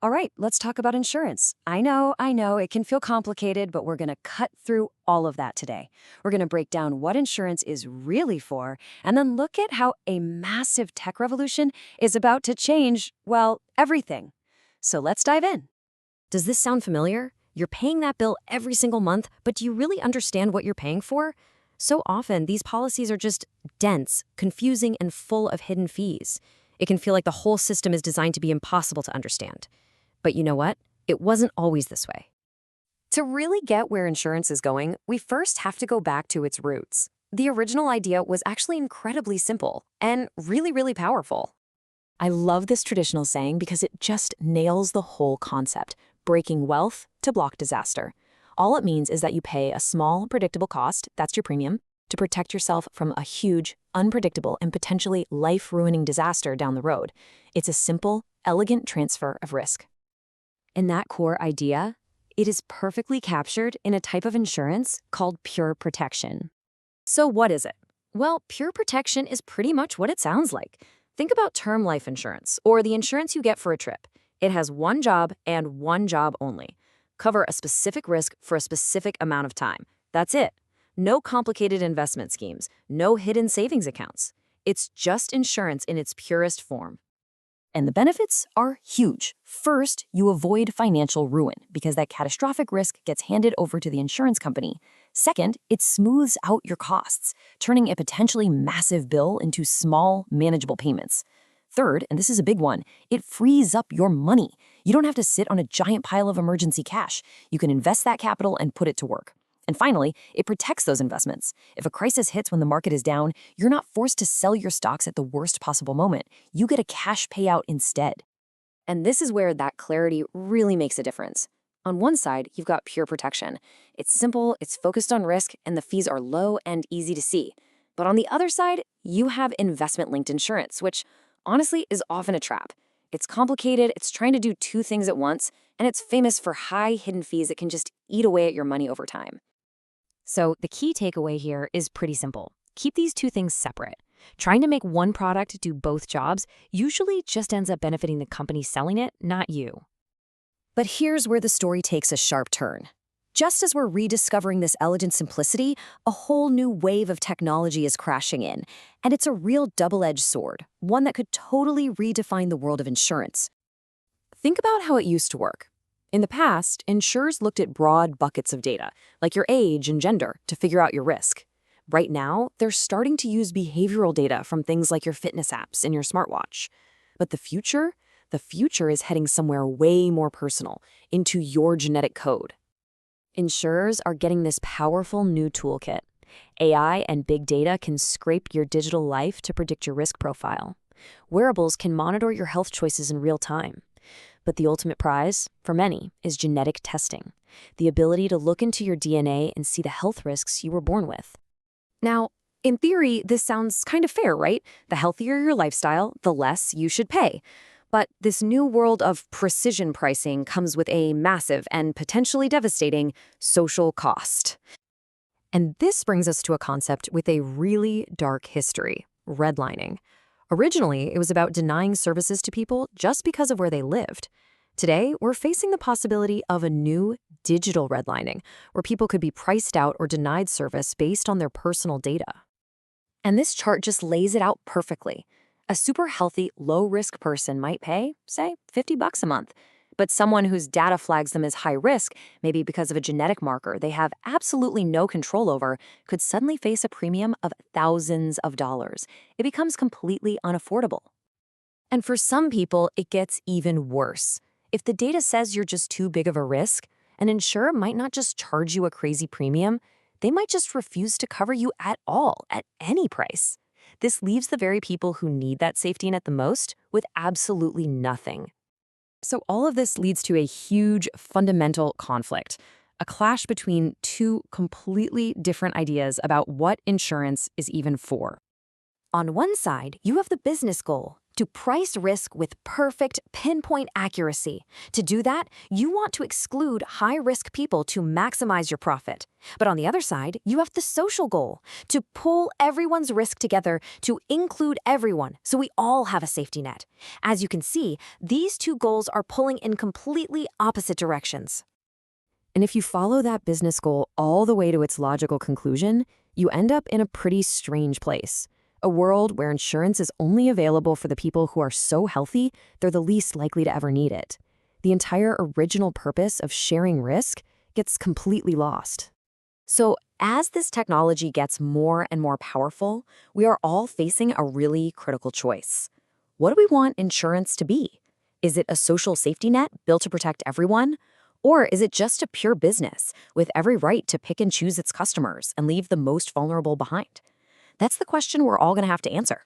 All right, let's talk about insurance. I know, it can feel complicated, but we're going to cut through all of that today. We're going to break down what insurance is really for, and then look at how a massive tech revolution is about to change, well, everything. So let's dive in. Does this sound familiar? You're paying that bill every single month, but do you really understand what you're paying for? So often, these policies are just dense, confusing, and full of hidden fees. It can feel like the whole system is designed to be impossible to understand. But you know what? It wasn't always this way. To really get where insurance is going, we first have to go back to its roots. The original idea was actually incredibly simple and really, really powerful. I love this traditional saying because it just nails the whole concept, breaking wealth to block disaster. All it means is that you pay a small, predictable cost, that's your premium, to protect yourself from a huge, unpredictable, and potentially life-ruining disaster down the road. It's a simple, elegant transfer of risk. And that core idea, it is perfectly captured in a type of insurance called pure protection. So what is it? Well, pure protection is pretty much what it sounds like. Think about term life insurance, or the insurance you get for a trip. It has one job and one job only. Cover a specific risk for a specific amount of time. That's it. No complicated investment schemes, no hidden savings accounts. It's just insurance in its purest form. And the benefits are huge. First, you avoid financial ruin because that catastrophic risk gets handed over to the insurance company. Second, it smooths out your costs, turning a potentially massive bill into small, manageable payments. Third, and this is a big one, it frees up your money. You don't have to sit on a giant pile of emergency cash. You can invest that capital and put it to work. And finally, it protects those investments. If a crisis hits when the market is down, you're not forced to sell your stocks at the worst possible moment. You get a cash payout instead. And this is where that clarity really makes a difference. On one side, you've got pure protection. It's simple, it's focused on risk, and the fees are low and easy to see. But on the other side, you have investment-linked insurance, which honestly is often a trap. It's complicated, it's trying to do two things at once, and it's famous for high hidden fees that can just eat away at your money over time. So the key takeaway here is pretty simple. Keep these two things separate. Trying to make one product do both jobs usually just ends up benefiting the company selling it, not you. But here's where the story takes a sharp turn. Just as we're rediscovering this elegant simplicity, a whole new wave of technology is crashing in. And it's a real double-edged sword, one that could totally redefine the world of insurance. Think about how it used to work. In the past, insurers looked at broad buckets of data, like your age and gender, to figure out your risk. Right now, they're starting to use behavioral data from things like your fitness apps and your smartwatch. But the future is heading somewhere way more personal, into your genetic code. Insurers are getting this powerful new toolkit. AI and big data can scrape your digital life to predict your risk profile. Wearables can monitor your health choices in real time. But the ultimate prize, for many, is genetic testing, the ability to look into your DNA and see the health risks you were born with. Now, in theory, this sounds kind of fair, right? The healthier your lifestyle, the less you should pay. But this new world of precision pricing comes with a massive and potentially devastating social cost. And this brings us to a concept with a really dark history: redlining. Originally, it was about denying services to people just because of where they lived. Today, we're facing the possibility of a new digital redlining, where people could be priced out or denied service based on their personal data. And this chart just lays it out perfectly. A super healthy, low-risk person might pay, say, $50 a month. But someone whose data flags them as high risk, maybe because of a genetic marker they have absolutely no control over, could suddenly face a premium of thousands of dollars. It becomes completely unaffordable. And for some people, it gets even worse. If the data says you're just too big of a risk, an insurer might not just charge you a crazy premium, they might just refuse to cover you at all, at any price. This leaves the very people who need that safety net the most with absolutely nothing. So all of this leads to a huge fundamental conflict, a clash between two completely different ideas about what insurance is even for. On one side, you have the business goal, to price risk with perfect pinpoint accuracy. To do that, you want to exclude high-risk people to maximize your profit. But on the other side, you have the social goal, to pull everyone's risk together to include everyone so we all have a safety net. As you can see, these two goals are pulling in completely opposite directions. And if you follow that business goal all the way to its logical conclusion, you end up in a pretty strange place. A world where insurance is only available for the people who are so healthy, they're the least likely to ever need it. The entire original purpose of sharing risk gets completely lost. So, as this technology gets more and more powerful, we are all facing a really critical choice. What do we want insurance to be? Is it a social safety net built to protect everyone? Or is it just a pure business with every right to pick and choose its customers and leave the most vulnerable behind? That's the question we're all going to have to answer.